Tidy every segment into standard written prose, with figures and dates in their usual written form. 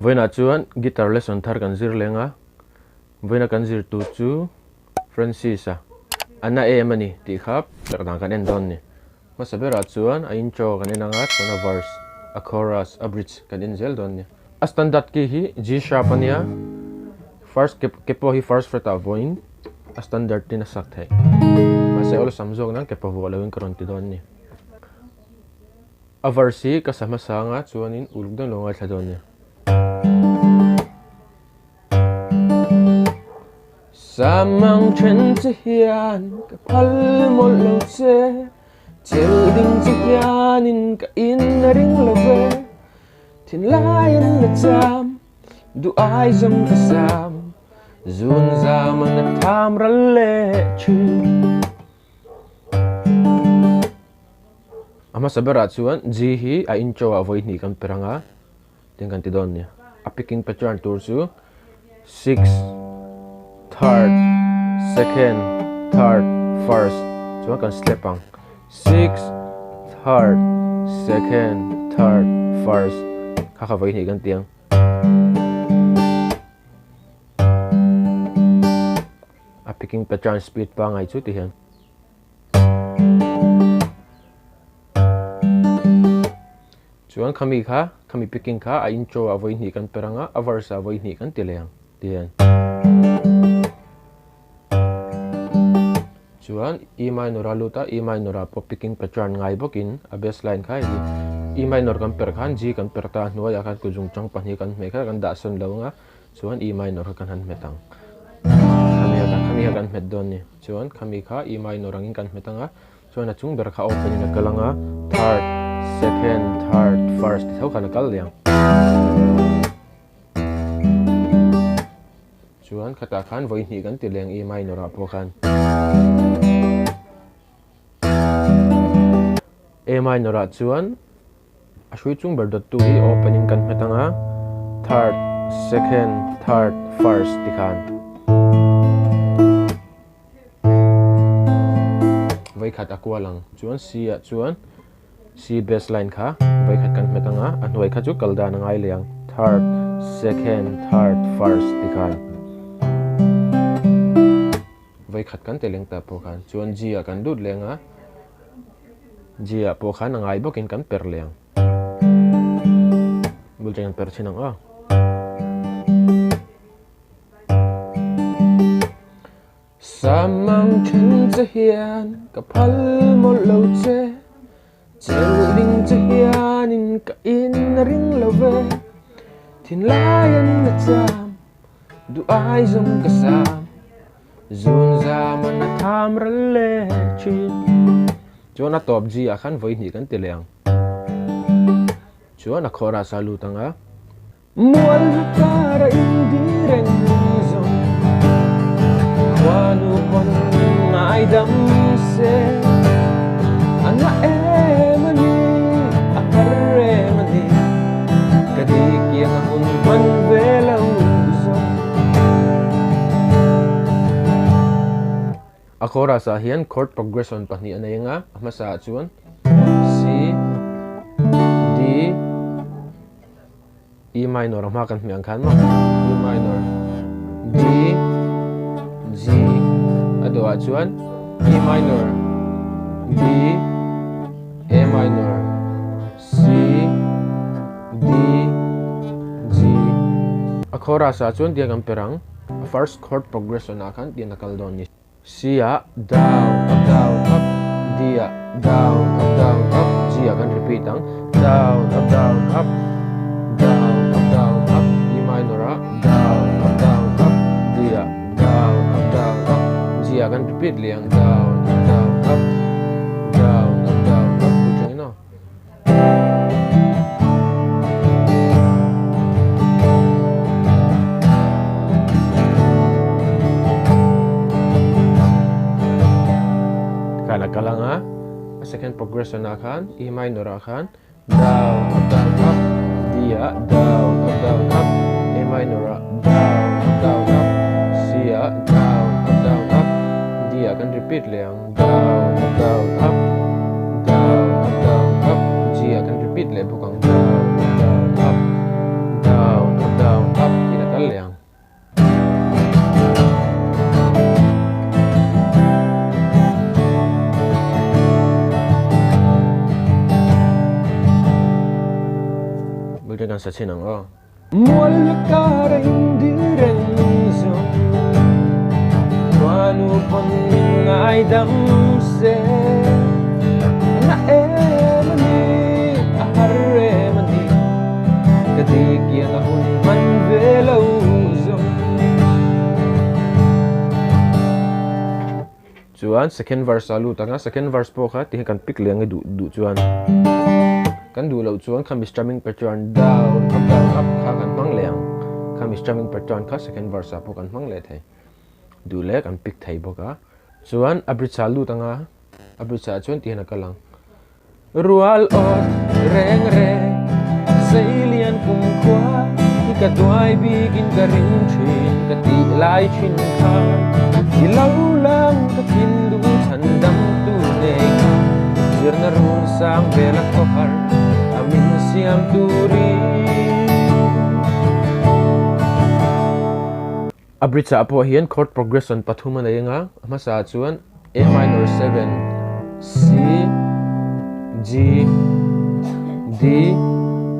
Voina chuan guitar lesson thar kan zir lenga. Voina kan zir tu chu Francis a. Ana e mani ti khap Perhdan kan en don ni. Masabera chuan a intro kan enanga chuan a verse, a chorus, a bridge kan in zel don ni. A standard key hi G sharp ania. First kepo hi first fret a voin. A standard tin a sak theih. Masai awlsam zog nang kepo vo lawin karon ti don ni. A verse hi kasama sanga chuan in uluk don longa thla don ni. Samang chen chi hian ka phal mol lo che chel ding chi hian in ka in ring lo ve thin layan na cham du ai zam ka sam zun zaman na tham ra le chu ama sabera chuan G hi a intro a voi ni kan peranga tin kan ti don ni a picking pattern tur chu 6 third, second, third, first. So kan step ang 6, third, second, third, first. Kakavay ni gantiang. A picking pattern speed pa ngay chu tihan. Chuan kami picking ka a intro avoid ni kan peranga, a verse avoid ni kan tilayang. Tihan. Chuan E minor a luta, E minor a po picking pattern ngai bokin a bassline ka hi E minor kan per khan G kan per ta hnuai akan kujung chang pahnih kan hme kha kan da son lo nga chuan E minor kan han metang kami kan met don ni chuan kami kha E minor angin kan metanga chuan a chung ber kha open in a kalanga third, second, third, first thau kan kal liang chuan khata khan voi ni kan tileng E minor a po khan A minor a chuan a hrui chung ber dot tu hi opening kan metanga third, second, third, first ti khan vai khat akwa lang chuan C a chuan C bassline kha vai khat kan metanga a hnuai kha chu kalda na ngai liang third, second, third, first ti khan vai khat kan teleng ta po khan chuan G a kan dut lenga G a po khan ngai bokin kan per liang bul jangan per chinang a samang chen che hian ka phal mol lo che chel ding che hian in ka in ring lo ve thin layan na cham du ai zom ka sam zun zaman na tham ra le chin chuan a top G a khan voi ni kan tileang chuan a chorus a lutanga mual kara indi reng MIZO wanu kon ngai dam se ana emani akare mani kadik yang hun man velau a chorus a hian chord progression pahnih anei nga masa chuan C D E minor ma kan hmiang khan ma E minor D G ado a chuan E minor D A minor C D G a chorus a chuan dia kan perang first chord progression a khan dia nakal don ni C a down up down up D a down up down up G a kan repeat ang down up down up down up down up E minor a down up down up D a down up down up G a kan repeat liang down up down up down up down up bukan ino kalanga a second progression a khan E minor a khan down up down up D a down up down up A minor a down up down up C a down up down up D a kan repeat liang down up down up down up down up G a kan repeat le bukang down up down up down up sa chinang o mual ka reng di reng zong wanu pon ngai dam se na mani ahare mani kadik yang ahun man velo zong chuan second verse alu tanga second verse po kha ti kan pick leng du chuan kan du lo chuan kham strumming pattern down up kha kan mang leng kham strumming pattern kha second verse po kan mang le thei du le kan pick thei boka chuan abritsa lu tanga abritsa chuan ti na kalang rual ot reng reng sailian kum kwa ka duai bigin ka ring chin ka ti lai chin kha ilaw lang ka tindu thandam tu ne sir na run sang bela ko har amin siam turi abritsa apo hian chord progression pathuma na yenga masa chuan A minor 7 C G D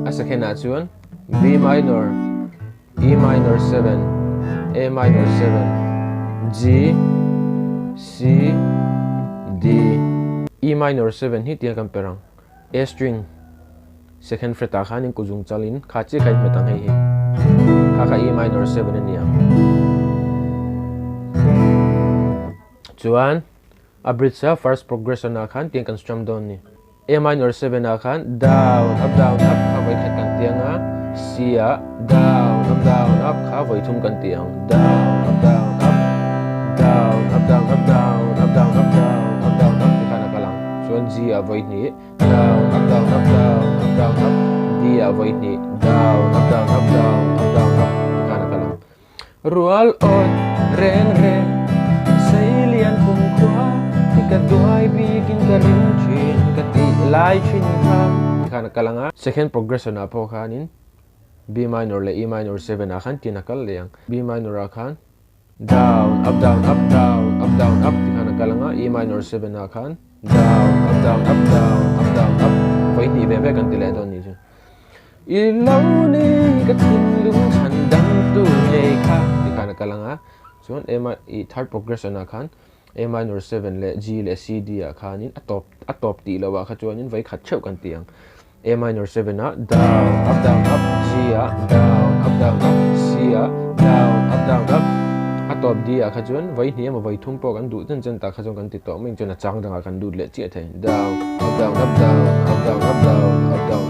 a second chuan B minor E minor 7 A minor 7 G C D E minor 7 hi tia kan perang A string second fret a khanin kuzung chalin kha chi kai metang hi kha E minor 7 ania chuan abritsa first progression a khan tiang kan strum down ni A minor 7 a khan down up kha vai khat kan tianga C a down up kha vai thum kan tiang down up kana kalang chuan G a vai ni down up D a vai ni down up kana kalang rual ot reng reng sailian kum kwa ka duai bigin ka ring chin ka ti lai chin kha kana kalanga second progression a po khanin B minor le E minor 7 a khan tina kal leang B minor a khan down up ti kana kalanga E minor 7 a khan down up vai ni be kan ti le don ni chu ilaw ni ka tindu thandam tu ne kha ti kana kalanga chuan E third progression a khan A minor 7 le G le C D a khanin atop ti lawa kha chuanin vai khat cheu kan tiang A minor 7 a down up G a down up C a down up atop D a kha chuan vai ni ma vai thum po kan du chen ta kha chuan kan ti to ming chuan a chang danga kan du le chi thei down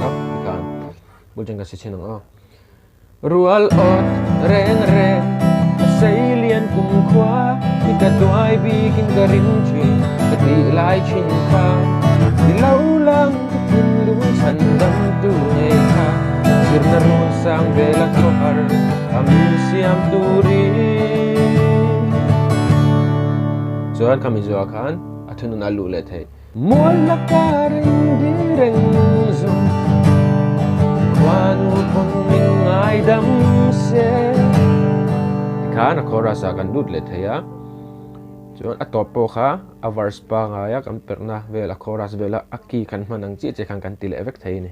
up kan bulchen ka si chenang a rual ot reng reng sailian kum kwa ka duai bigin ka ring chin ka ti lai chin kha ilaw lang ka tindu thandam tu ne kha sir na run sang bela ko har amin siam turi chuan ka MIZO a khan athunun alu le thei mual ka reng di reng zong wanu pon ngai dam se khana chorus a kan lut le theya chuan atop po kha a verse pa nga ya kan perna vela chorus vela aki kan manang chi che kan ti le vek thei ni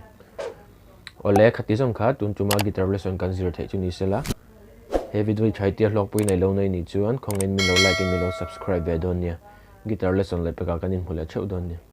ole khati jong kha tun chuma guitar lesson kan zir thei chu ni sela he video thai tia hlawkpui nei lo nei ni chuan khongen min lo like in min lo subscribe ve don nia guitar lesson le peka kan in hmula cheu don ni